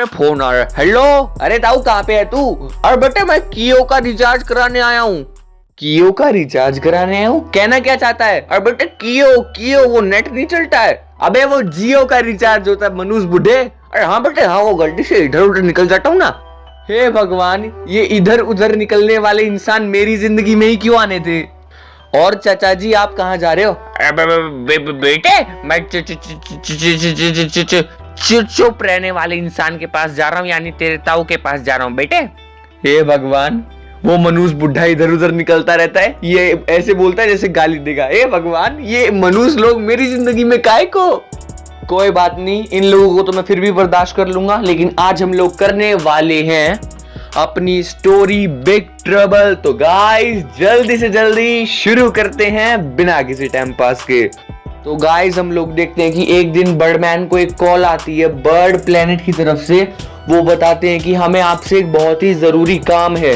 अरे फोन आ रहा है। हेलो, अरे ताऊ कहाँ पे है तू? अरे बेटे मैं कियो का रिचार्ज कराने आया हूँ। कियो का रिचार्ज कराने आया हूँ? कहना क्या चाहता है? अरे बेटे कियो कियो वो नेट नहीं चलता है। अबे वो जियो का रिचार्ज होता है मनुष्य बुढ़े। अरे हाँ बेटे हाँ, वो गलती से इधर उधर निकल जाता हूँ ना। हे भगवान, ये इधर उधर निकलने वाले इंसान मेरी जिंदगी में ही क्यों आने थे? और चाचा जी आप कहाँ जा रहे हो? बेटे मैं चुप रहने वाले इंसान के पास जा रहा हूँ, यानी तेरे ताऊ के पास जा रहा हूँ बेटे। हे भगवान, वो मनुष्य बुढ़ा इधर उधर निकलता रहता है, ये ऐसे बोलता है जैसे गाली देगा। हे भगवान, ये मनुष्य लोग मेरी जिंदगी में काहे को? कोई बात नहीं, इन लोगों को तो मैं फिर भी बर्दाश्त कर लूंगा, लेकिन आज हम लोग करने वाले हैं अपनी स्टोरी बिग ट्रबल। तो गाइस जल्दी से जल्दी शुरू करते हैं बिना किसी टाइम पास के। तो गाइस हम लोग देखते हैं कि एक दिन बर्डमैन को एक कॉल आती है बर्ड प्लेनेट की तरफ से। वो बताते हैं कि हमें आपसे एक बहुत ही जरूरी काम है।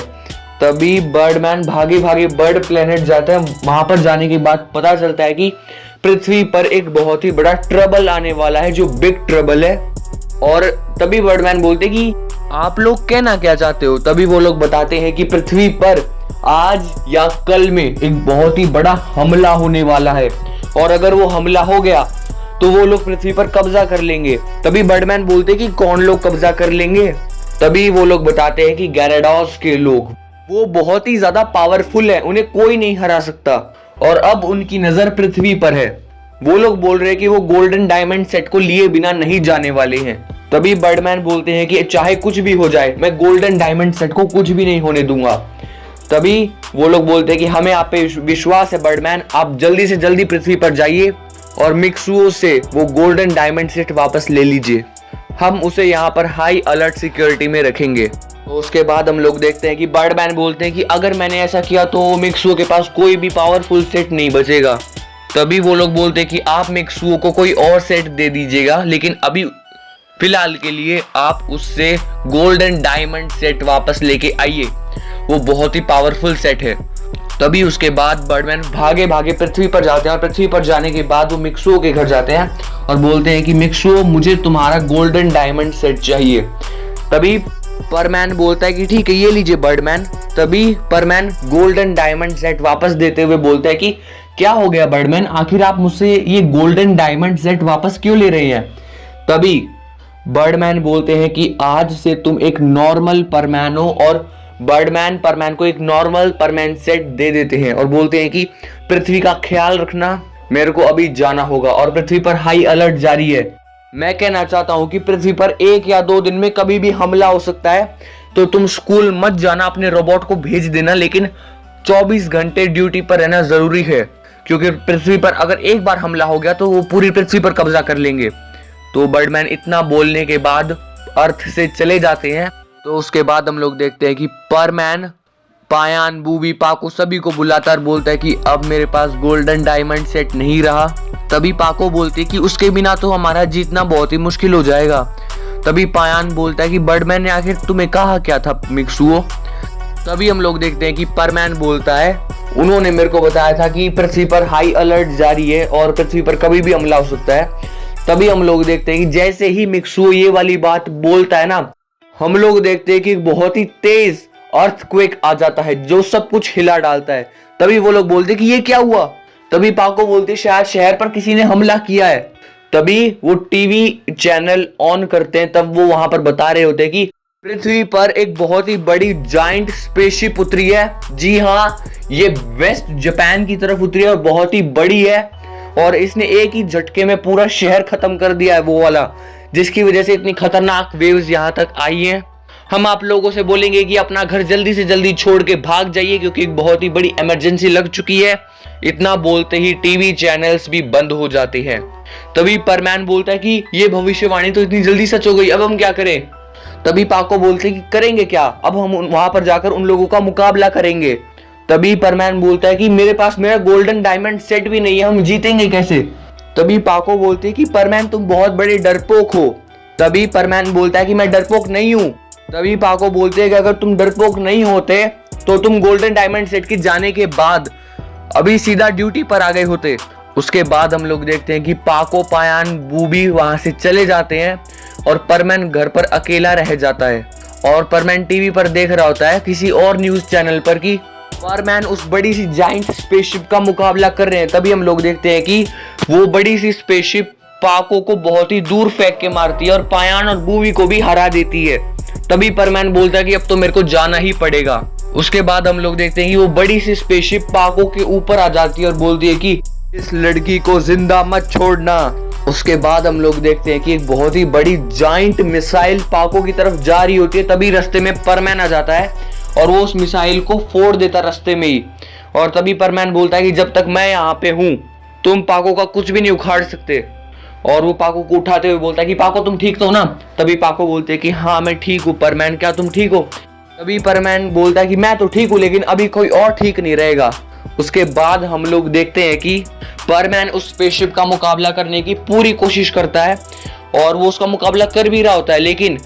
तभी बर्डमैन भागे भागे बर्ड प्लेनेट जाता है। वहां पर जाने के बाद पता चलता है कि पृथ्वी पर एक बहुत ही बड़ा ट्रबल आने वाला है, जो बिग ट्रबल है। और तभी बर्डमैन बोलते कि आप लोग कहना क्या चाहते हो? तभी वो लोग बताते हैं कि पृथ्वी पर आज या कल में एक बहुत ही बड़ा हमला होने वाला है, और अगर वो हमला हो गया तो वो लोग पृथ्वी पर कब्जा कर लेंगे। तभी बर्डमैन बोलते कि कौन लोग कब्जा कर लेंगे? तभी वो लोग बताते हैं कि गैराडोस के लोग, वो बहुत ही ज्यादा पावरफुल है, उन्हें कोई नहीं हरा सकता, और अब उनकी नजर पृथ्वी पर है। वो लोग बोल रहे हैं कि वो गोल्डन डायमंड सेट को लिए बिना नहीं जाने वाले हैं। तभी बर्डमैन बोलते हैं कि चाहे कुछ भी हो जाए, मैं गोल्डन डायमंड सेट को कुछ भी नहीं होने दूंगा। तभी वो लोग बोलते हैं कि हमें आप पे विश्वास है बर्डमैन, आप जल्दी से जल्दी पृथ्वी पर जाइए और मिक्सुओ से वो गोल्डन डायमंड सेट वापस ले लीजिए। हम उसे यहाँ पर हाई अलर्ट सिक्योरिटी में रखेंगे। तो उसके बाद हम लोग देखते हैं कि बर्डमैन बोलते हैं कि अगर मैंने ऐसा किया तो मिक्सुओ के पास कोई भी पावरफुल सेट नहीं बचेगा। तभी वो लोग बोलते हैं कि आप मिक्सुओ को कोई और सेट दे दीजिएगा, लेकिन अभी फिलहाल के लिए आप उससे गोल्डन डायमंड सेट वापस लेके आइए, वो बहुत ही पावरफुल सेट है। तभी उसके बाद बर्डमैन भागे भागे पृथ्वी पर जाते हैं, और पृथ्वी पर जाने के बाद वो मिक्सुओ के घर जाते हैं और बोलते हैं कि मिक्सुओ मुझे तुम्हारा गोल्डन डायमंड सेट चाहिए। तभी परमैन बोलता है कि ठीक है ये लीजिए बर्डमैन। तभी परमैन गोल्डन डायमंड सेट वापस देते हुए बोलता है कि क्या हो गया बर्डमैन, आखिर आप मुझसे ये गोल्डन डायमंड सेट वापस क्यों ले रहे हैं? तभी बर्डमैन बोलते हैं कि आज से तुम एक नॉर्मल परमैन हो, और बर्डमैन परमैन को एक नॉर्मल परमैन सेट दे देते हैं और बोलते हैं कि पृथ्वी का ख्याल रखना, मेरे को अभी जाना होगा, और पृथ्वी पर हाई अलर्ट जारी है। मैं कहना चाहता हूं कि पृथ्वी पर 1 या 2 दिन में कभी भी हमला हो सकता है, तो तुम स्कूल मत जाना, अपने रोबोट को भेज देना, लेकिन 24 घंटे ड्यूटी पर रहना जरूरी है, क्योंकि पृथ्वी पर अगर एक बार हमला हो गया तो वो पूरी पृथ्वी पर कब्जा कर लेंगे। तो बर्डमैन इतना बोलने के बाद अर्थ से चले जाते हैं। तो उसके बाद हम लोग देखते हैं कि परमैन पायान बूबी पाको सभी को बुलाता और बोलता है कि अब मेरे पास गोल्डन डायमंड सेट नहीं रहा। तभी पाको बोलती है कि उसके बिना तो हमारा जीतना बहुत ही मुश्किल हो जाएगा। तभी पायान बोलता है कि बर्डमैन ने आखिर तुम्हें कहा क्या था मिक्सुओ? तभी हम लोग देखते हैं कि परमैन बोलता है उन्होंने मेरे को बताया था कि पृथ्वी पर हाई अलर्ट जारी है और पृथ्वी पर कभी भी हमला हो सकता है। तभी हम लोग देखते हैं कि जैसे ही मिक्सुओ ये वाली बात बोलता है ना, हम लोग देखते हैं कि बहुत ही तेज अर्थक्वेक आ जाता है जो सब कुछ हिला डालता है। तभी वो लोग बोलते हैं कि ये क्या हुआ? तभी पाको बोलते शायद शहर पर किसी ने हमला किया है। तभी वो टीवी चैनल ऑन करते हैं, तब वो वहां पर बता रहे होते हैं कि पृथ्वी पर एक बहुत ही बड़ी जाइंट स्पेसशिप उतरी है। जी हाँ, ये वेस्ट जापान की तरफ उतरी है और बहुत ही बड़ी है, और इसने एक ही झटके में पूरा शहर खत्म कर दिया है वो वाला, जिसकी वजह से इतनी खतरनाक वेव्स यहाँ तक आई हैं। हम आप लोगों से बोलेंगे कि अपना घर जल्दी से जल्दी छोड़ के भाग जाइए, क्योंकि एक बहुत ही बड़ी इमरजेंसी लग चुकी है। इतना बोलते ही टीवी चैनल्स भी बंद हो जाते हैं। तभी परमैन बोलता है कि ये भविष्यवाणी तो इतनी जल्दी सच हो गई, अब हम क्या करें? तभी पाको बोलते हैं कि करेंगे क्या, अब हम वहां पर जाकर उन लोगों का मुकाबला करेंगे। तभी परमैन बोलता है कि मेरे पास मेरा गोल्डन डायमंड सेट भी नहीं है, हम जीतेंगे कैसे? तभी पाको बोलते हैं कि परमैन तुम बहुत बड़े डरपोक हो। तभी परमैन बोलता है कि मैं डरपोक नहीं हूं। तभी पाको बोलते हैं कि अगर तुम डरपोक नहीं होते तो तुम गोल्डन डायमंड सेट के जाने के बाद अभी सीधा ड्यूटी पर आ गए होते। उसके बाद हम लोग देखते हैं कि पाको पायान बूबी वहां से चले जाते हैं। और परमैन घर पर अकेला रह जाता है और परमैन टीवी पर देख रहा होता है किसी और न्यूज चैनल पर कि परमैन उस बड़ी सी जाइंट स्पेसशिप का मुकाबला कर रहे हैं। तभी हम लोग देखते हैं कि वो बड़ी सी स्पेसशिप पाको को बहुत ही दूर फेंक के मारती है और पायान और बूवी को भी हरा देती है। तभी परमैन बोलता है कि अब तो मेरे को जाना ही पड़ेगा। उसके बाद हम लोग देखते हैं कि वो बड़ी सी स्पेसशिप पाको के ऊपर आ जाती है और बोलती है कि इस लड़की को जिंदा मत छोड़ना। उसके बाद हम लोग देखते हैं कि एक बहुत ही बड़ी जाइंट मिसाइल पाको की तरफ जा रही होती है। तभी रास्ते में परमैन आ जाता है और वो उस मिसाइल को फोड़ देता रास्ते में ही। और तभी परमैन बोलता है कि जब तक मैं यहाँ पे हूँ तुम पाको का कुछ भी नहीं उखाड़ सकते। और वो पाको को उठाते हुए बोलता है कि पाको तुम ठीक तो हो ना। तभी पाको बोलते हैं कि हाँ मैं ठीक हूँ परमैन, क्या तुम ठीक हो? तभी परमैन बोलता है कि मैं तो ठीक हूँ लेकिन अभी कोई और ठीक नहीं रहेगा। उसके बाद हम लोग देखते हैं कि परमैन उस स्पेसशिप का मुकाबला करने की पूरी कोशिश करता है और वो उसका मुकाबला कर भी रहा होता है। लेकिन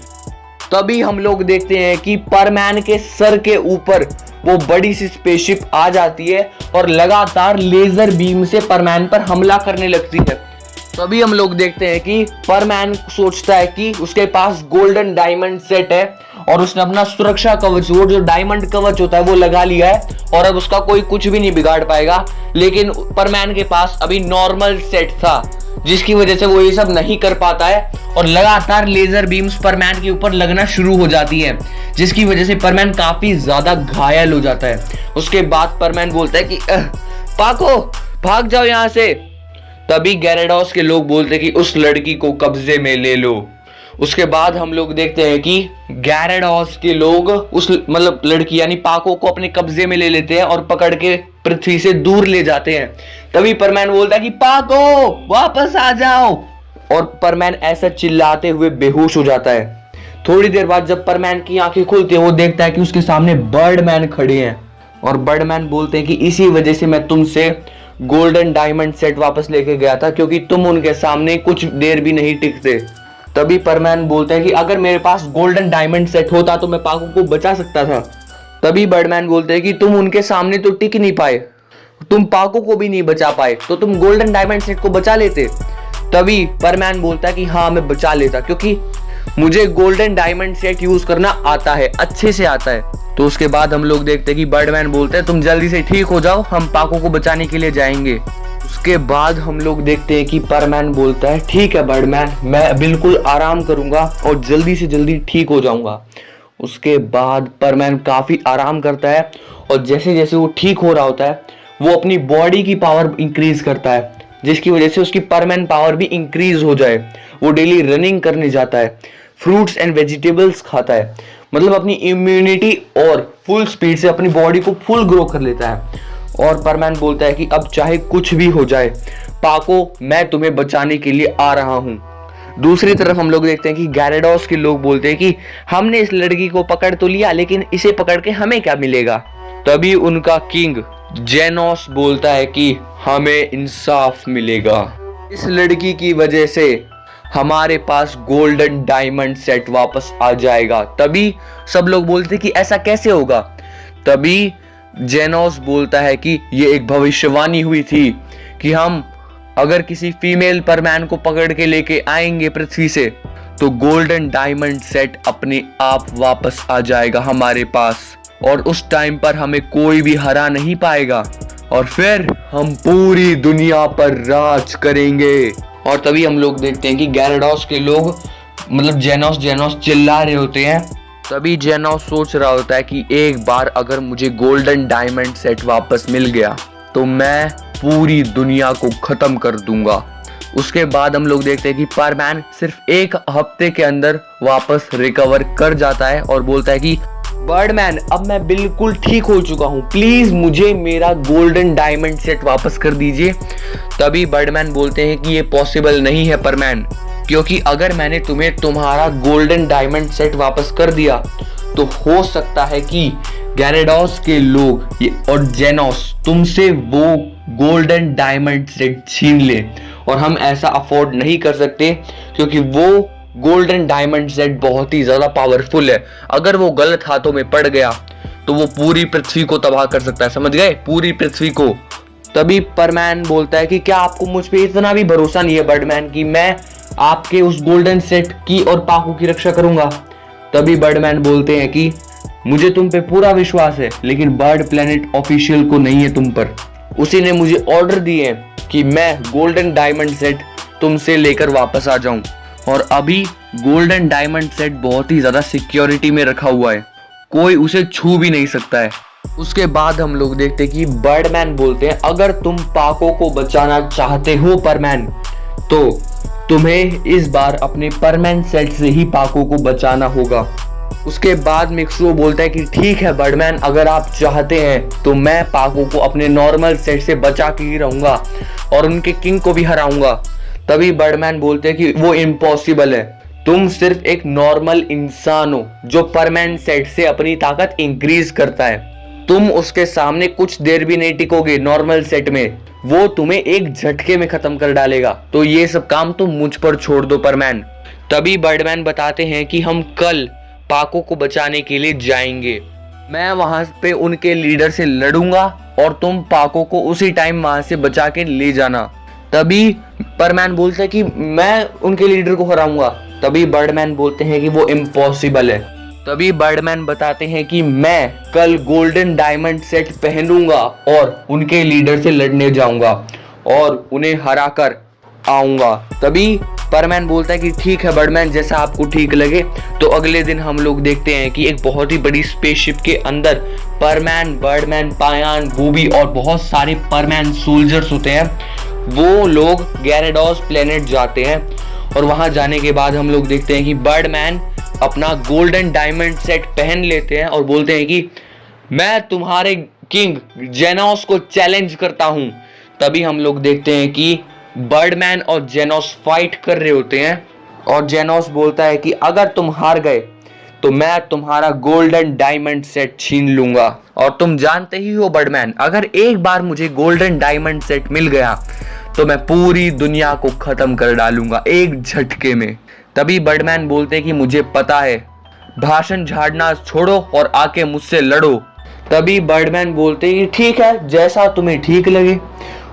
तभी हम लोग देखते हैं कि परमैन के सर के ऊपर वो बड़ी सी स्पेसशिप आ जाती है और लगातार लेजर बीम से परमैन पर हमला करने लगती है। तभी हम लोग देखते हैं कि परमैन सोचता है कि उसके पास गोल्डन डायमंड सेट है और उसने अपना सुरक्षा कवच, वो जो डायमंड कवच होता है, वो लगा लिया है और अब उसका कोई कुछ भी नहीं बिगाड़ पाएगा। लेकिन परमैन के पास अभी नॉर्मल सेट था जिसकी वजह से वो ये सब नहीं कर पाता है और लगातार लेजर बीम्स परमैन के ऊपर लगना शुरू हो जाती है जिसकी वजह से परमैन काफी ज्यादा घायल हो जाता है। उसके बाद परमैन बोलता है कि पाको भाग जाओ यहाँ से। तभी गैरेडोस के लोग बोलते हैं कि उस लड़की को कब्जे में ले लो। उसके बाद हम लोग देखते हैं कि गैरेडोस के लोग उस लड़की यानी पाको को अपने कब्जे में ले लेते हैं और पकड़ के पृथ्वी से दूर ले जाते हैं। तभी परमैन बोलता है कि पाको वापस आ जाओ और परमैन ऐसा चिल्लाते हुए बेहोश हो जाता है। थोड़ी देर बाद जब परमैन की आंखें खुलती है वो देखता है कि उसके सामने बर्डमैन खड़े हैं और बर्डमैन बोलते हैं कि इसी वजह से मैं तुमसे गोल्डन डायमंड सेट वापस लेके गया था क्योंकि तुम उनके सामने कुछ देर भी नहीं टिकते। तभी परमैन बोलते हैं कि अगर मेरे पास गोल्डन डायमंड सेट होता तो मैं पाको को बचा सकता था। तभी बर्डमैन बोलते हैं कि तुम उनके सामने तो टिक नहीं पाए, तुम पाको को भी नहीं बचा पाए, तो तुम गोल्डन डायमंड सेट को बचा लेते। तभी परमैन बोलता है कि हाँ मैं बचा लेता क्योंकि मुझे गोल्डन डायमंड सेट यूज करना आता है, अच्छे से आता है। तो उसके बाद हम लोग देखते हैं कि बर्डमैन बोलते हैं तुम जल्दी से ठीक हो जाओ, हम पाको को बचाने के लिए जाएंगे। उसके बाद हम लोग देखते हैं कि परमैन बोलता है ठीक है बर्डमैन, मैं बिल्कुल आराम करूंगा और जल्दी से जल्दी ठीक हो जाऊंगा। उसके बाद परमैन काफी आराम करता है और जैसे जैसे वो ठीक हो रहा होता है वो अपनी बॉडी की पावर इंक्रीज करता है जिसकी वजह से उसकी परमैन पावर भी इंक्रीज हो जाए। वो डेली रनिंग करने जाता है, फ्रूट्स एंड वेजिटेबल्स खाता है, मतलब अपनी इम्यूनिटी और फुल स्पीड से अपनी बॉडी को फुल ग्रो कर लेता है। और परमैन बोलता है कि अब चाहे कुछ भी हो जाए पाको, मैं तुम्हें बचाने के लिए आ रहा हूं। दूसरी तरफ हम लोग देखते हैं कि गैरेडोस के लोग बोलते हैं कि हमने इस लड़की को पकड़ तो लिया लेकिन इसे पकड़ के हमें क्या मिलेगा। तभी उनका किंग जेनोस बोलता है कि हमें इंसाफ मिलेगा, इस लड़की की वजह से हमारे पास गोल्डन डायमंड सेट वापस आ जाएगा। तभी सब लोग बोलते हैं कि ऐसा कैसे होगा। तभी जेनोस बोलता है कि ये एक भविष्यवाणी हुई थी कि हम अगर किसी फीमेल परमैन को पकड़ के लेके आएंगे पृथ्वी से तो गोल्डन डायमंड सेट अपने आप वापस आ जाएगा हमारे पास और उस टाइम पर हमें कोई भी हरा नहीं पाएगा और फिर हम पूरी दुनिया पर राज करेंगे। और तभी हम लोग देखते हैं कि गैरेडोस के लोग जेनोस चिल्ला रहे होते हैं। तभी जेनोस सोच रहा होता है कि एक बार अगर मुझे गोल्डन डायमंड सेट वापस मिल गया तो मैं पूरी दुनिया को खत्म कर दूंगा। उसके बाद हम लोग देखते हैं कि परमैन सिर्फ एक हफ्ते के अंदर वापस रिकवर कर जाता है और बोलता है कि बर्डमैन अब मैं बिल्कुल ठीक हो चुका हूँ, प्लीज मुझे मेरा गोल्डन डायमंड सेट वापस कर दीजिए। तभी बर्डमैन बोलते हैं कि ये पॉसिबल नहीं है परमैन, क्योंकि अगर मैंने तुम्हें तुम्हारा गोल्डन डायमंड सेट वापस कर दिया तो हो सकता है कि गैरेडोस के लोग और जेनोस तुमसे वो गोल्डन डायमंड सेट छीन ले और हम ऐसा अफोर्ड नहीं कर सकते क्योंकि वो गोल्डन डायमंड सेट बहुत ही ज्यादा पावरफुल है। अगर वो गलत हाथों में पड़ गया तो वो पूरी पृथ्वी को तबाह कर सकता है, समझ गए, पूरी पृथ्वी को। तभी परमैन बोलता है कि क्या आपको मुझ पे इतना भी भरोसा नहीं है बर्डमैन कि मैं आपके उस गोल्डन सेट की और पाको की रक्षा करूंगा। तभी बर्डमैन बोलते हैं कि मुझे तुम पे पूरा विश्वास है, लेकिन बर्ड प्लेनेट ऑफिशियल को नहीं है तुम पर। उसी ने मुझे ऑर्डर दिए हैं कि मैं गोल्डन डायमंड सेट तुमसे लेकर वापस आ जाऊं। और अभी गोल्डन डायमंड सेट बहुत ही ज्यादा सिक्योरिटी में रखा हुआ है, कोई उसे छू भी नहीं सकता है। उसके बाद हम लोग देखते हैं कि बर्डमैन बोलते हैं अगर तुम पाको को बचाना चाहते हो परमैन, तो तुम्हें इस बार अपने परमैन सेट से ही पाको को बचाना होगा। उसके बाद मिक्सो बोलता है कि ठीक है बर्डमैन, अगर आप चाहते हैं तो मैं पाको को अपने नॉर्मल सेट से बचा के ही रहूंगा और उनके किंग को भी हराऊंगा। तभी बर्डमैन बोलते हैं कि वो इम्पॉसिबल है, तुम सिर्फ एक नॉर्मल इंसान हो जो परमैन सेट से अपनी ताकत इंक्रीज करता है। तुम उसके सामने कुछ देर भी नहीं टिकोगे नॉर्मल सेट में, वो तुम्हें एक झटके में खत्म कर डालेगा। तो ये सब काम तुम मुझ पर छोड़ दो परमैन। तभी बर्डमैन बताते हैं कि हम कल पाको को बचाने के लिए जाएंगे, मैं वहां पे उनके लीडर से लड़ूंगा और तुम पाको को उसी टाइम वहां से बचा के ले जाना। तभी परमैन बोलते हैं कि मैं उनके लीडर को हराऊंगा। तभी बर्डमैन बोलते हैं कि वो इम्पॉसिबल है। तभी बर्डमैन बताते हैं कि मैं कल गोल्डन डायमंड सेट पहनूंगा और उनके लीडर से लड़ने जाऊंगा और उन्हें हरा कर आऊंगा। तभी परमैन बोलता है कि ठीक है बर्डमैन, जैसा आपको ठीक लगे। तो अगले दिन हम लोग देखते हैं कि एक बहुत ही बड़ी स्पेसशिप के अंदर परमैन, बर्डमैन, पायान, बूबी और बहुत सारे परमैन सोल्जर्स होते हैं। वो लोग गैराडोस प्लेनेट जाते हैं और वहां जाने के बाद हम लोग देखते हैं कि बर्डमैन अपना गोल्डन डायमंड सेट पहन लेते हैं और बोलते हैं कि मैं तुम्हारे किंग जेनोस को चैलेंज करता हूं। तभी हम लोग देखते हैं कि बर्डमैन और जेनोस फाइट कर रहे होते हैं और जेनोस बोलता है कि अगर तुम हार गए तो मैं तुम्हारा गोल्डन डायमंड सेट छीन लूंगा। और तुम जानते ही हो बर्डमैन, अगर एक बार मुझे गोल्डन डायमंड सेट मिल गया तो मैं पूरी दुनिया को खत्म कर डालूंगा एक झटके में। तभी बर्डमैन बोलते हैं कि मुझे पता है, भाषण झाड़ना छोड़ो और आके मुझसे लड़ो। तभी बर्डमैन बोलते हैं कि ठीक है, जैसा तुम्हें ठीक लगे।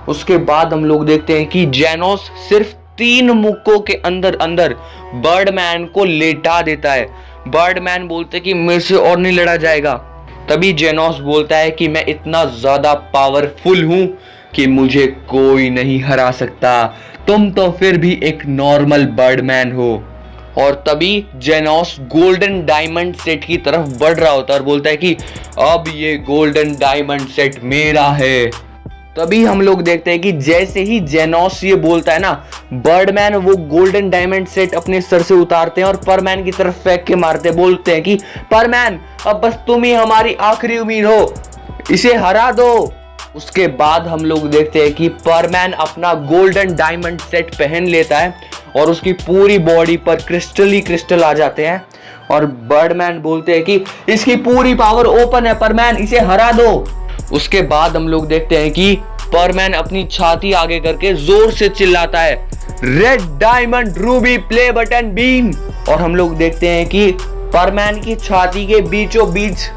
उसके बाद हम लोग देखते हैं कि जेनोस सिर्फ 3 मुक्कों के अंदर अंदर बर्डमैन को लेटा देता है। बर्डमैन बोलते हैं कि मेरे से और नहीं लड़ा जाएगा। तभी जेनोस बोलता है कि मैं इतना ज्यादा पावरफुल हूं कि मुझे कोई नहीं हरा सकता, तुम तो फिर भी एक नॉर्मल बर्डमैन हो। और तभी जेनोस गोल्डन डायमंड सेट की तरफ बढ़ रहा होता है और बोलता है कि अब ये गोल्डन डायमंड सेट मेरा है। तभी हम लोग देखते हैं कि जैसे ही जेनोस ये बोलता है ना, बर्डमैन वो गोल्डन डायमंड सेट अपने सर से उतारते हैं और परमैन की तरफ फेंक के मारते, बोलते हैं कि परमैन अब बस तुम ही हमारी आखिरी उम्मीद हो, इसे हरा दो। उसके बाद हम लोग देखते हैं कि परमैन अपना गोल्डन डायमंड सेट पहन लेता है और उसकी पूरी बॉडी पर क्रिस्टल ही क्रिस्टल आ जाते हैं और बर्डमैन बोलते हैं कि इसकी पूरी पावर ओपन है परमैन, इसे हरा दो। उसके बाद हम लोग देखते हैं कि परमैन अपनी छाती आगे करके जोर से चिल्लाता है, red diamond Ruby play button beam. और हम लोग देखते हैं कि परमैन की छाती के बीचों बीच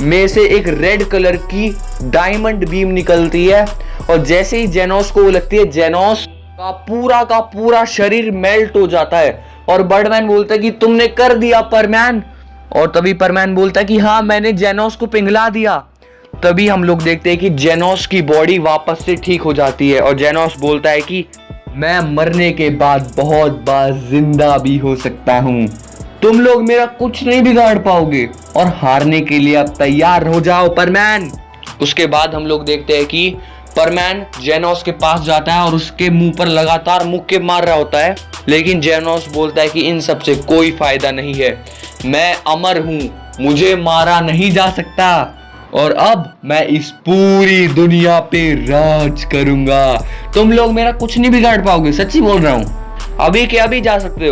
में से एक रेड कलर की डायमंड बीम निकलती है और जैसे ही जेनोस को वो लगती है, जेनोस का पूरा शरीर मेल्ट हो जाता है और बर्डमैन बोलता है कि तुमने कर दिया परमैन। और तभी परमैन बोलता है कि हाँ, मैंने जेनोस को पिघला दिया। तभी हम लोग देखते हैं कि जेनोस की बॉडी वापस से ठीक हो जाती है और जेनोस बोलता है कि मैं मरने के बाद बहुत बार जिंदा भी हो सकता हूँ, तुम लोग मेरा कुछ नहीं बिगाड़ पाओगे और हारने के लिए अब तैयार हो जाओ परमैन। उसके बाद हम लोग देखते हैं कि परमैन जेनोस के पास जाता है और उसके मुंह पर लगातार मुक्के मार रहा होता है, लेकिन जेनोस बोलता है कि इन सब से कोई फायदा नहीं है, मैं अमर हूँ, मुझे मारा नहीं जा सकता और अब मैं इस पूरी दुनिया पे राज करूंगा, तुम लोग मेरा कुछ नहीं बिगाड़ पाओगे, सच्ची बोल रहा हूँ, अभी के अभी जा सकते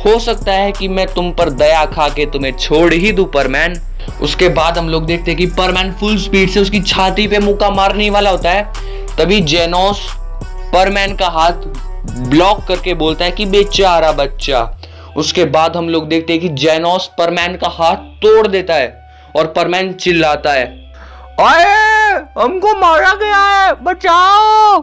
हो सकता है कि मैं तुम पर दया खा के तुम्हें छोड़ ही दूं परमैन। उसके बाद हम लोग देखते हैं कि परमैन फुल स्पीड से उसकी छाती पे मुक्का मारने वाला होता है। तभी जेनोस परमैन का हाथ ब्लॉक करके बोलता है कि बेचारा बच्चा। उसके बाद हम लोग देखते हैं कि जेनोस परमैन का हाथ तोड़ देता है और परमैन चिल्लाता है, अरे हमको मारा गया है, बचाओ।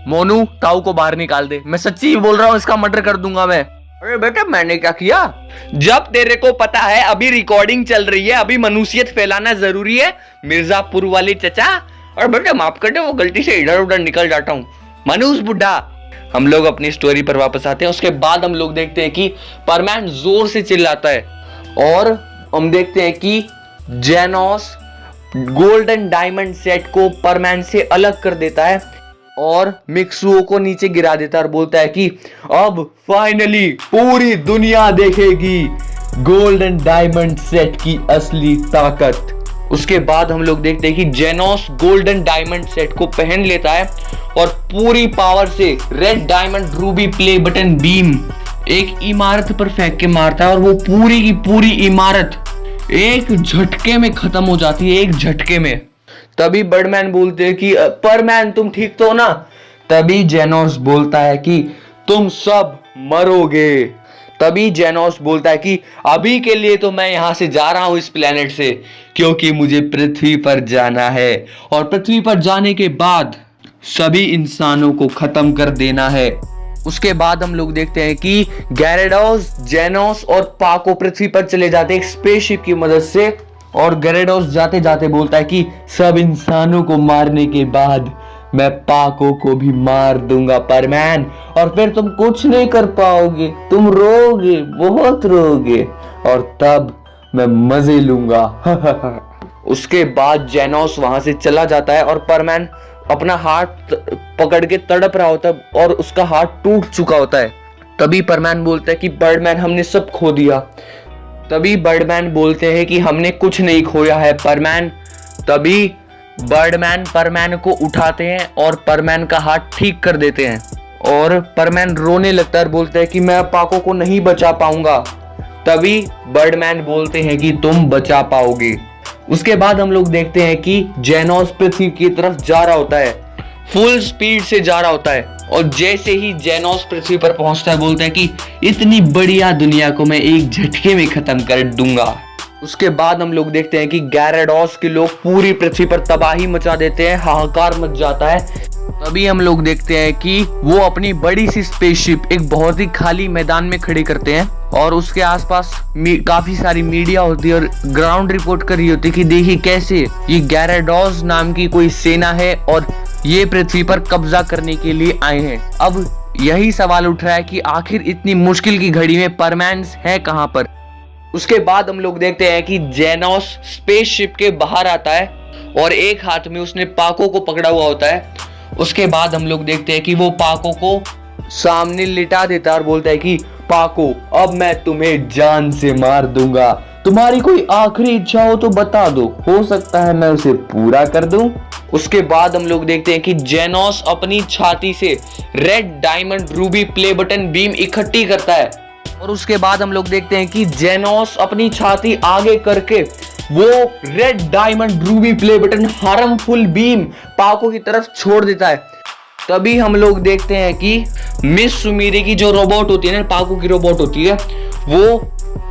मोनू ताऊ को बाहर निकाल दे, मैं सच्ची बोल रहा हूँ, इसका मर्डर कर दूंगा मैं। अरे बेटा मैंने क्या किया? जब तेरे को पता है अभी रिकॉर्डिंग चल रही है, अभी मनुष्यत फैलाना जरूरी है मिर्जापुर वाले चचा। और बेटा माफ कर दे, वो गलती से इधर उधर निकल जाता हूँ। मनूस बुड्ढा। हम लोग अपनी स्टोरी पर वापस आते हैं। उसके बाद हम लोग देखते हैं कि परमैन जोर से चिल्लाता है और हम देखते हैं कि जेनोस गोल्डन डायमंड सेट को परमैन से अलग कर देता है और मिक्सुओ को नीचे गिरा देता है और बोलता है कि अब फाइनली पूरी दुनिया देखेगी गोल्डन डायमंड सेट की असली ताकत। उसके बाद हम लोग देखते हैं कि जेनोस गोल्डन डायमंड सेट को पहन लेता है और पूरी पावर से red diamond Ruby play button beam एक इमारत पर फेंक के मारता है और वो पूरी की पूरी इमारत एक झटके में खत्म हो जाती है, एक झटके में। तभी बर्डमैन बोलते हैं कि परमैन तुम ठीक तो हो ना? तभी जेनोस बोलता है कि तुम सब मरोगे। तभी जेनोस बोलता है कि अभी के लिए तो मैं यहां से जा रहा हूं इस प्लेनेट से, क्योंकि मुझे पृथ्वी पर जाना है और पृथ्वी पर जाने के बाद सभी इंसानों को खत्म कर देना है। उसके बाद हम लोग देखते हैं कि गैरेडोस, जेनोस और पाको पृथ्वी पर चले जाते हैं एक स्पेसशिप की मदद से। और गैरेडोस जाते जाते बोलता है कि सब इंसानों को मारने के बाद मैं पाको को भी मार दूंगा परमैन, और फिर तुम कुछ नहीं कर पाओगे, तुम रोगे, बहुत रोगे, और तब मैं मजे लूंगा। उसके बाद जेनोस वहां से चला जाता है और परमैन अपना हाथ पकड़ के तड़प रहा होता है और उसका हाथ टूट चुका होता है। तभी परमैन बोलता है कि बर्डमैन हमने सब खो दिया। तभी बर्डमैन बोलते हैं कि हमने कुछ नहीं खोया है परमैन। तभी बर्डमैन परमैन को उठाते हैं और परमैन का हाथ ठीक कर देते हैं और परमैन रोने लगता है और बोलता है कि मैं पाको को नहीं बचा पाऊंगा। तभी बर्डमैन बोलते हैं कि तुम बचा पाओगे। उसके बाद हम लोग देखते हैं कि जेनोस पृथ्वी की तरफ जा रहा होता है, फुल स्पीड से जा रहा होता है, और जैसे ही जेनोस पृथ्वी पर पहुंचता है बोलता है कि इतनी बढ़िया दुनिया को मैं एक झटके में खत्म कर दूंगा। उसके बाद हम लोग देखते हैं कि गैरेडोस के लोग पूरी पृथ्वी पर तबाही मचा देते हैं, हाहाकार मच जाता है। तभी हम लोग देखते हैं कि वो अपनी बड़ी सी स्पेसशिप एक बहुत ही खाली मैदान में खड़ी करते हैं और उसके आसपास काफी सारी मीडिया होती है और ग्राउंड रिपोर्ट कर रही होती है कि देखिए कैसे ये गैरेडोस नाम की कोई सेना है और ये पृथ्वी पर कब्जा करने के लिए आए हैं। अब यही सवाल उठ रहा है कि आखिर इतनी मुश्किल की घड़ी में परमैन है कहां पर। उसके बाद हम लोग देखते हैं कि जेनोस स्पेसशिप के बाहर आता है और एक हाथ में उसने पाको को पकड़ा हुआ होता है। उसके बाद हम लोग देखते हैं कि वो पाको को सामने लिटा देता है और बोलता है कि पाको अब मैं तुम्हें जान से मार दूंगा, तुम्हारी कोई आखिरी इच्छा हो तो बता दो, हो सकता है मैं उसे पूरा कर दूं। उसके बाद हम लोग देखते हैं कि जेनोस अपनी छाती से red diamond Ruby play button beam इकट्ठी करता है और उसके बाद हम लोग देखते हैं कि जेनोस अपनी छाती आगे करके वो red diamond Ruby play button harmful beam पाको की तरफ छोड़ देता है। तभी हम लोग देखते हैं कि मिस सुमीरी की जो रोबोट होती है ना, पाको की रोबोट होती है, वो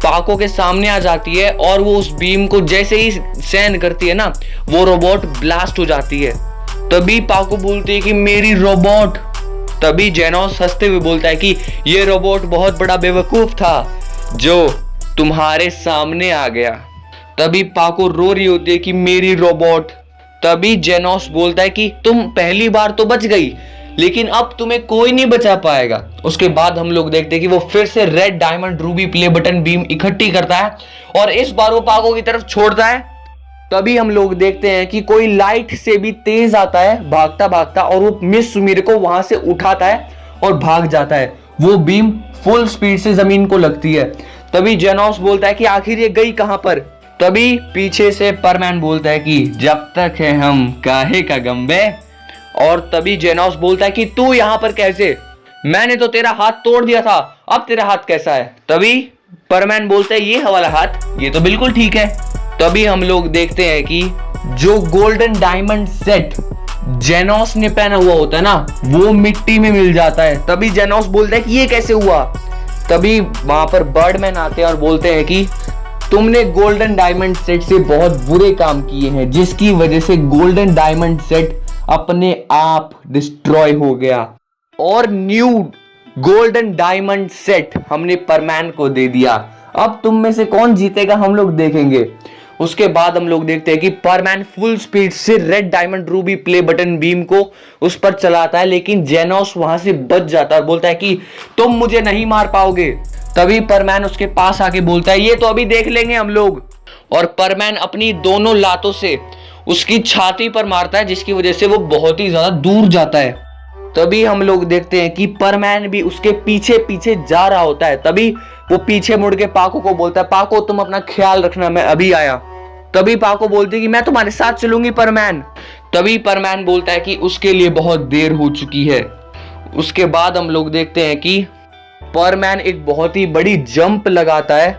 पाको के सामने आ जाती है और वो उस बीम को जैसे ही सहन करती है ना, वो रोबोट ब्लास्ट हो जाती है। तभी पाको बोलती है कि मेरी रोबोट। तभी जेनोस हंसते हुए बोलता है कि ये रोबोट बहुत बड़ा बेवकूफ था जो तुम्हारे सामने आ गया। तभी पाको रो रही होती है कि मेरी रोबोट। तभी जेनोस बोलता है कि तुम पहली बार तो बच गई, लेकिन अब तुम्हें कोई नहीं बचा पाएगा। उसके बाद हम लोग देखते हैं कि वो फिर से red diamond Ruby play button beam इकट्ठी करता है और इस बार वो पाको की तरफ छोड़ता है। तभी हम लोग देखते हैं कि कोई लाइट से भी तेज आता है भागता भागता और वो मिस सुमीर को वहां से उठाता है और भाग जाता है। वो बीम फुल स्पीड से जमीन को लगती है। तभी जेनोस बोलता है कि आखिर ये गई कहां पर। तभी पीछे से परमैन बोलता है कि जब तक है हम काहे का गम बे। और तभी जेनोस बोलता है कि तू यहां पर कैसे, मैंने तो तेरा हाथ तोड़ दिया था, अब तेरा हाथ कैसा है। तभी परमैन बोलता है ये वाला हाथ, ये तो बिल्कुल ठीक है। तभी हम लोग देखते हैं कि जो गोल्डन डायमंड सेट जेनोस ने पहना हुआ होता है ना, वो मिट्टी में मिल जाता है। तभी जेनोस बोलता है कि ये कैसे हुआ। तभी वहां पर बर्डमैन आते हैं और बोलते हैं कि तुमने गोल्डन डायमंड सेट से बहुत बुरे काम किए हैं, जिसकी वजह से गोल्डन डायमंड सेट अपने आप डिस्ट्रॉय हो गया और न्यू गोल्डन डायमंड सेट हमने परमैन को दे दिया। अब तुम में से कौन जीतेगा हम लोग देखेंगे। उसके बाद हम लोग देखते हैं कि परमैन फुल स्पीड से red diamond Ruby play button beam को उस पर चलाता है, लेकिन जेनोस वहां से बच जाता है और बोलता है कि तुम मुझे नहीं मार पाओगे। तभी परमैन उसके पास आके बोलता है ये तो अभी देख लेंगे हम लोग, और परमैन अपनी दोनों लातों से उसकी छाती पर मारता है, जिसकी वजह से वो बहुत ही ज्यादा दूर जाता है। तभी हम लोग देखते हैं कि परमैन भी उसके पीछे पीछे जा रहा होता है। तभी वो पीछे मुड़ के पाको को बोलता है पाको तुम अपना ख्याल रखना, मैं अभी आया। तभी पाको बोलती है कि मैं तुम्हारे साथ चलूंगी परमैन। तभी परमैन बोलता है कि उसके लिए बहुत देर हो चुकी है। उसके बाद हम लोग देखते हैं कि परमैन एक बहुत ही बड़ी जंप लगाता है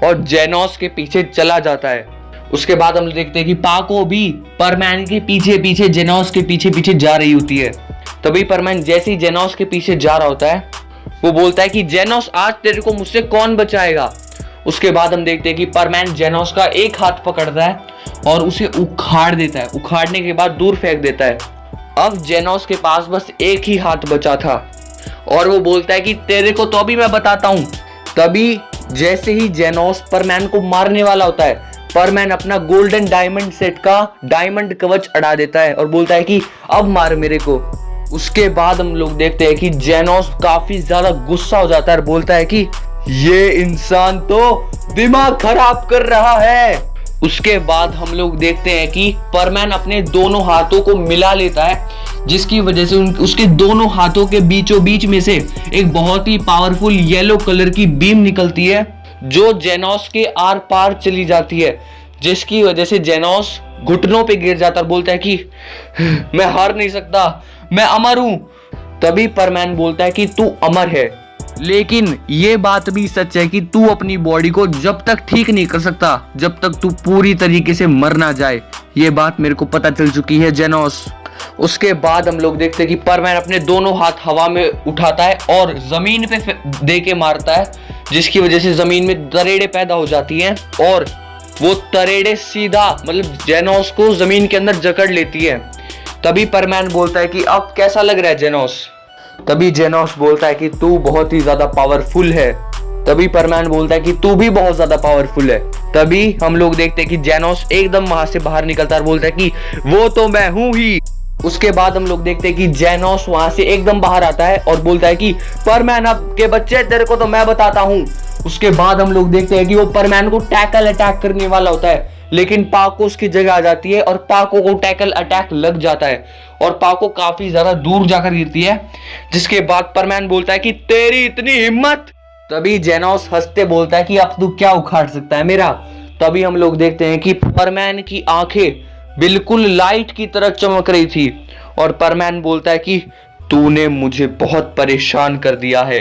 और जेनोस के पीछे चला जाता है। उसके बाद हम देखते हैं कि पाको भी परमैन के पीछे पीछे जेनोस के पीछे पीछे जा रही होती है। तभी परमैन जैसे ही जेनोस के पीछे जा रहा होता है वो बोलता है कि जेनोस आज तेरे को मुझसे कौन बचाएगा। उसके बाद हम देखते हैं कि परमैन जेनोस का एक हाथ पकड़ता है और उसे उखाड़ देता है। उखाड़ने के बाद दूर फेंक देता है। अब जेनोस के पास बस एक ही हाथ बचा था और वो बोलता है कि तेरे को तो अभी मैं बताता हूं। तभी जैसे ही जेनोस परमैन को मारने वाला होता है, परमैन अपना गोल्डन डायमंड सेट का डायमंड कवच अड़ा देता है और बोलता है कि अब मार मेरे को। उसके बाद हम लोग देखते हैं कि जेनोस काफी ज्यादा गुस्सा हो जाता है और बोलता है कि ये इंसान तो दिमाग खराब कर रहा है। उसके बाद हम लोग देखते हैं कि परमैन अपने दोनों हाथों को मिला लेता है, जिसकी वजह से उसके दोनों हाथों के बीचों बीच में से एक बहुत ही पावरफुल येलो कलर की बीम निकलती है जो जेनोस के आर पार चली जाती है, जिसकी वजह से जेनोस घुटनों पे गिर जाता और बोलता है कि मैं हार नहीं सकता, मैं अमर हूं। तभी परमैन बोलता है कि तू अमर है, लेकिन ये बात भी सच है कि तू अपनी बॉडी को जब तक ठीक नहीं कर सकता जब तक तू पूरी तरीके से मर ना जाए। ये बात मेरे को पता चल चुकी है जेनोस। उसके बाद हम लोग देखते हैं कि परमैन अपने दोनों हाथ हवा में उठाता है और जमीन पे दे के मारता है, जिसकी वजह से जमीन में तरेड़े पैदा हो जाती हैं और वो तरेड़े सीधा मतलब जेनोस को जमीन के अंदर जकड़ लेती है। तभी परमैन बोलता है कि अब कैसा लग रहा है जेनोस। तभी जेनोस बोलता है कि तू बहुत ही ज्यादा पावरफुल है। तभी परमैन बोलता है कि तू भी बहुत ज्यादा पावरफुल है। तभी हम लोग देखते हैं कि जेनोस एकदम वहां से बाहर निकलता है और बोलता है कि वो तो मैं हूं ही। उसके बाद हम लोग देखते हैं कि जेनोस वहां से एकदम बाहर आता है और बोलता है कि परमैन अब के बच्चे तेरे को तो मैं बताता हूं। उसके बाद हम लोग देखते हैं कि वो परमैन को टैकल अटैक करने वाला होता है, लेकिन पाको उसकी जगह आ जाती है और पाको को टैकल अटैक लग जाता है और पाको काफी ज्यादा दूर जाकर गिरती है, जिसके बाद परमैन बोलता है कि तेरी इतनी हिम्मत। तभी जेनोस हंसते बोलता है कि अब तू क्या उखाड़ सकता है मेरा। तभी हम लोग देखते हैं कि परमैन की आंखें बिल्कुल लाइट की तरह चमक रही थी और परमैन बोलता है कि तूने मुझे बहुत परेशान कर दिया है।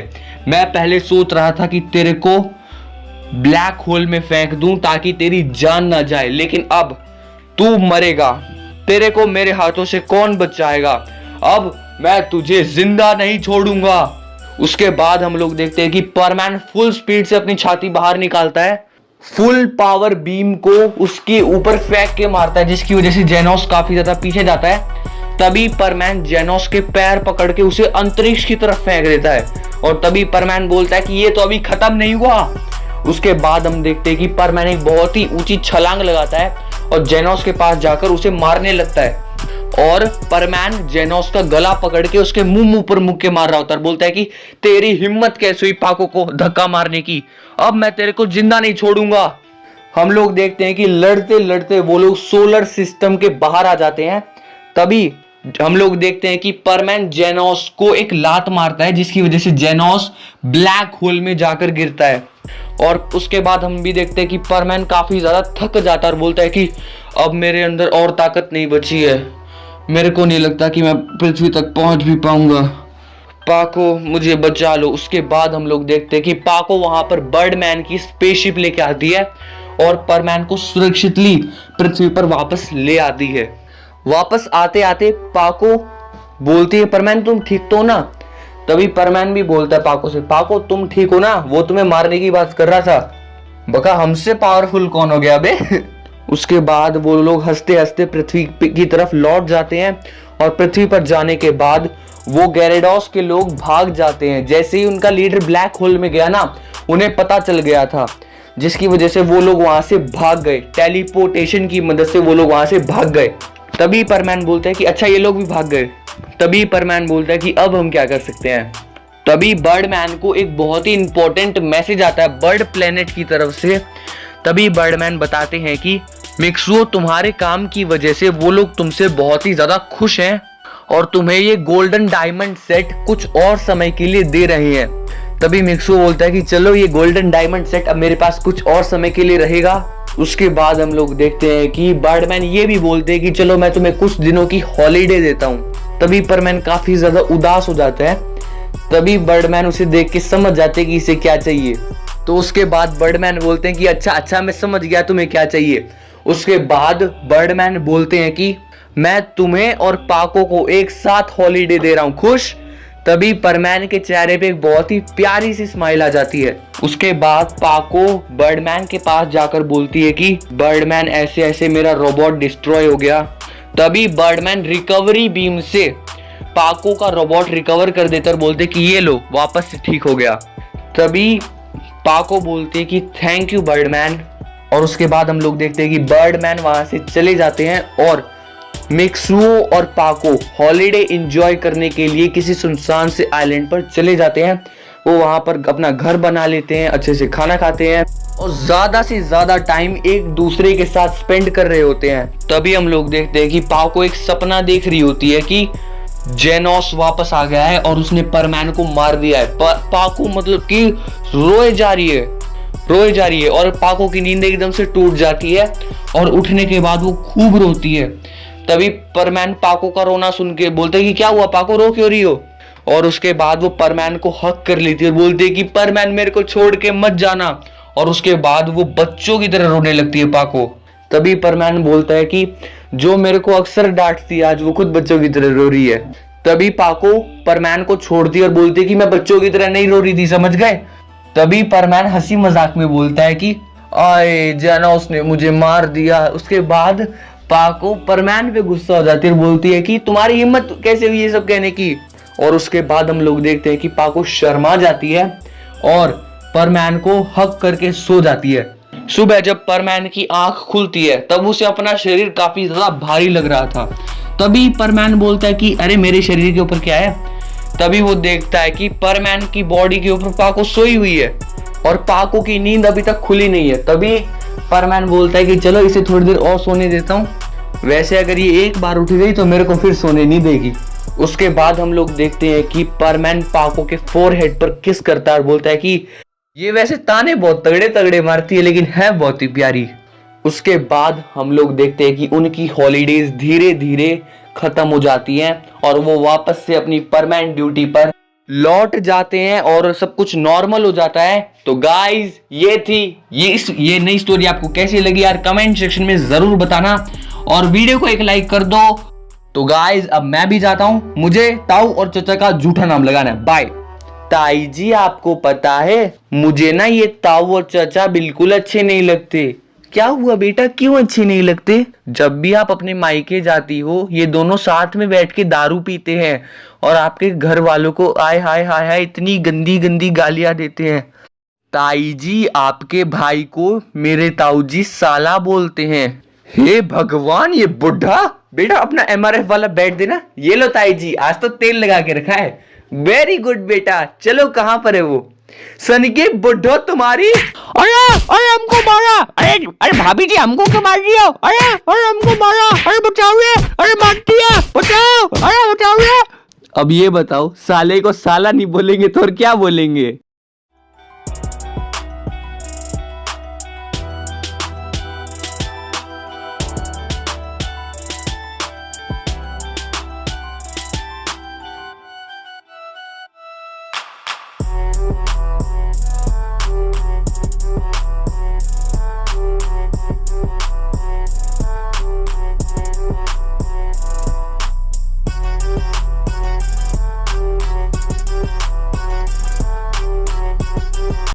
मैं पहले सोच रहा था कि तेरे को ब्लैक होल में फेंक दूं ताकि तेरी जान ना जाए, लेकिन अब तू मरेगा। तेरे को मेरे हाथों से कौन बचाएगा। अब मैं तुझे जिंदा नहीं छोड़ूंगा। उसके बाद हम लोग देखते हैं कि परमैन फुल स्पीड से अपनी छाती बाहर निकालता है, फुल पावर बीम को उसके ऊपर फेंक के मारता है, जिसकी वजह से जेनोस काफी ज्यादा पीछे जाता है। तभी परमैन जेनोस के पैर पकड़ के उसे अंतरिक्ष की तरफ फेंक देता है और तभी परमैन बोलता है कि ये तो अभी खत्म नहीं हुआ। उसके बाद हम देखते हैं कि परमैन एक बहुत ही ऊंची छलांग लगाता है और जेनोस के पास जाकर उसे मारने लगता है और परमैन जेनोस का गला पकड़ के उसके मुंह पर मुक्के मार रहा होता है। बोलता है कि तेरी हिम्मत कैसे हुई पाको को धक्का मारने की, अब मैं तेरे को जिंदा नहीं छोड़ूंगा। हम लोग देखते हैं कि लड़ते लड़ते वो लोग सोलर सिस्टम के बाहर आ जाते हैं। तभी हम लोग देखते हैं कि परमैन जेनोस को एक लात मारता है, जिसकी वजह से जेनोस ब्लैक होल में जाकर गिरता है। और उसके बाद हम भी देखते हैं कि परमैन काफी ज्यादा थक जाता है और बोलता है कि अब मेरे अंदर और ताकत नहीं बची है, मेरे को नहीं लगता कि मैं पृथ्वी तक पहुंच भी पाऊंगा, पाको मुझे बचा लो। उसके बाद हम लोग देखते हैं कि पाको वहां पर बर्डमैन की स्पेसशिप लेके आती है और परमैन को सुरक्षितली पृथ्वी पर वापस ले आती है। वापस आते आते पाको बोलती है परमैन तुम ठीक तो ना। तभी परमैन भी बोलता है पाको से, पाको तुम ठीक हो ना, वो तुम्हें मारने की बात कर रहा था, बका हमसे पावरफुल कौन हो गया बे। उसके बाद वो लोग हंसते हंसते पृथ्वी की तरफ लौट जाते हैं और पृथ्वी पर जाने के बाद वो गैरेडोस के लोग भाग जाते हैं। जैसे ही उनका लीडर ब्लैक होल में गया ना, उन्हें पता चल गया था, जिसकी वजह से वो लोग वहां से भाग गए। टेलीपोर्टेशन की मदद से वो लोग वहां से भाग गए। तभी परमैन बोलता है कि अच्छा ये लोग भी भाग गए। तभी परमैन बोलता है कि अब हम क्या कर सकते हैं। तभी बर्डमैन को एक बहुत ही इंपॉर्टेंट मैसेज आता है बर्ड प्लेनेट की तरफ से। तभी बर्डमैन बताते हैं कि मिक्सुओ, तुम्हारे काम की वजह से वो लोग तुमसे बहुत ही ज्यादा खुश हैं और तुम्हें ये गोल्डन डायमंड सेट कुछ और समय के लिए दे रहे हैं। तभी मिक्सुओ बोलता है कि चलो ये गोल्डन डायमंड सेट अब मेरे पास कुछ और समय के लिए रहेगा। उसके बाद हम लोग देखते हैं कि बर्डमैन ये भी बोलते हैं कि चलो मैं तुम्हें कुछ दिनों की हॉलीडे देता हूँ। तभी परमैन काफी ज्यादा उदास हो जाता है। तभी बर्डमैन उसे देख के समझ जाते हैं कि इसे क्या चाहिए। तो उसके बाद बर्डमैन बोलते हैं कि अच्छा मैं समझ गया तुम्हें क्या चाहिए। उसके बाद बर्डमैन बोलते हैं कि मैं तुम्हें और पाको को एक साथ हॉलीडे दे रहा हूँ, खुश। तभी परमैन के चेहरे पे एक बहुत ही प्यारी सी स्माइल आ जाती है। उसके बाद पाको बर्डमैन के पास जाकर बोलती है कि बर्डमैन ऐसे ऐसे मेरा रोबोट डिस्ट्रॉय हो गया। तभी बर्डमैन रिकवरी बीम से पाको का रोबोट रिकवर कर देता और बोलते कि ये लो वापस से ठीक हो गया। तभी पाको बोलते कि थैंक यू बर्डमैन। और उसके बाद हम लोग देखते हैं कि बर्डमैन वहां से चले जाते हैं और मिक्सुओ और पाको हॉलीडे एंजॉय करने के लिए किसी सुनसान से आइलैंड पर चले जाते हैं। वो वहां पर अपना घर बना लेते हैं, अच्छे से खाना खाते हैं और ज्यादा से ज्यादा टाइम एक दूसरे के साथ स्पेंड कर रहे होते हैं। तभी हम लोग देखते हैं कि पाको एक सपना देख रही होती है कि जेनोस वापस आ गया है और उसने परमैन को मार दिया है। पाको मतलब कि रोए जा रही है और पाको की नींद एकदम से टूट जाती है और उठने के बाद वो खूब रोती है। तभी परमैन पाको का रोना सुन के बोलते हैं कि क्या हुआ पाको, रो क्यों रही हो। और उसके बाद वो परमैन को हक कर लेती है और बोलती है कि परमैन मेरे को छोड़ के मत जाना। और उसके बाद वो बच्चों की तरह रोने लगती है पाको। तभी परमैन बोलता है कि जो मेरे को अक्सर डांटती है आज वो खुद बच्चों की तरह रो रही है। तभी पाको परमैन को छोड़ती है और बोलती है कि मैं बच्चों की तरह नहीं रो रही थी, समझ गए। तभी परमैन हंसी मजाक में बोलता है कि आए जेनोस ने मुझे मार दिया। उसके बाद पाको परमैन पे गुस्सा हो जाती है और बोलती है कि तुम्हारी हिम्मत कैसे हुई ये सब कहने की। और उसके बाद हम लोग देखते हैं कि पाको शर्मा जाती है और परमैन को हक करके सो जाती है। सुबह जब परमैन की आंख खुलती है तब उसे अपना शरीर काफी ज्यादा भारी लग रहा था। तभी परमैन बोलता है कि अरे मेरे शरीर के ऊपर क्या है। तभी वो देखता है कि परमैन की बॉडी के ऊपर पाको सोई हुई है और पाको की नींद अभी तक खुली नहीं है। तभी परमैन बोलता है कि चलो इसे थोड़ी देर और सोने देता हूँ, वैसे अगर ये एक बार उठ गई तो मेरे को फिर सोने नहीं देगी। उसके बाद हम लोग देखते हैं कि परमैन पाको के फोरहेड पर किस करता है और बोलता है कि ये वैसे ताने बहुत तगड़े तगड़े मारती है लेकिन है बहुत ही प्यारी। उसके बाद हम लोग देखते हैं कि उनकी हॉलीडेज धीरे धीरे खत्म हो जाती हैं और वो वापस से अपनी परमानेंट ड्यूटी पर लौट जाते हैं और सब कुछ नॉर्मल हो जाता है। तो गाइस ये थी ये नई स्टोरी आपको कैसी लगी यार कमेंट सेक्शन में जरूर बताना और वीडियो को एक लाइक कर दो। तो गाइस अब मैं भी जाता हूं, मुझे ताऊ और चाचा का झूठा नाम लगाना है। बाय। ताई जी आपको पता है मुझे ना ये ताऊ और चाचा बिल्कुल अच्छे नहीं लगते। क्या हुआ बेटा, क्यों अच्छे नहीं लगते? जब भी आप अपने मायके जाती हो ये दोनों साथ में बैठ के दारू पीते हैं और आपके घर वालों को आय हाय हाय हाय इतनी गंदी गंदी गालियां देते हैं। ताई जी आपके भाई को मेरे ताऊ जी साला बोलते हैं। हे भगवान ये बुढ़ा, बेटा अपना MRF वाला बैठ देना। ये लो ताई जी आज तो तेल लगा के रखा है। वेरी गुड बेटा, चलो कहाँ पर है वो सन के बुढ़ो तुम्हारी। अरे हमको मारा, अरे भाभी जी हमको क्यों मार दिया? अरे हमको मारा, अरे बचाओ, अरे मार दिया, बचाओ, अरे बचाओ। अब ये बताओ साले को साला नहीं बोलेंगे तो और क्या बोलेंगे?